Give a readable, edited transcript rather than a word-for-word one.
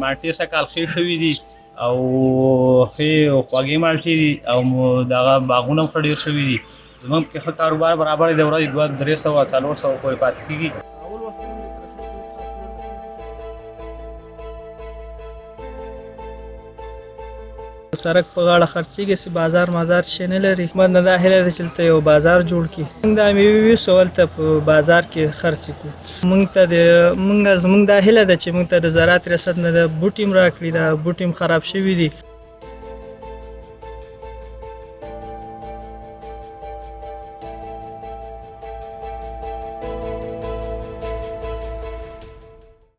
مالټې سږکال ښې شوي دي او ښې خوږې مالټې دي او دغه باغونه هم ښه ډېر شوي دي. زموږ پکې ښه کاروبار برابر دی، د ورځې 200 300 400 پورې پاتې کېږي. سړک په غاړه خرڅېږي، چې بازار مازار شی نه لري. بنده دا هیله ده چې دلته یو بازار جوړ کړي. موږ دا مېوې ویسو هلته په بازار کې خرڅ کړو. زموږ دا هیله ده چې موږ ته د زراعت ریاست نه د بوټي هم راکړي. دا بوټي هم خراب شوي دي.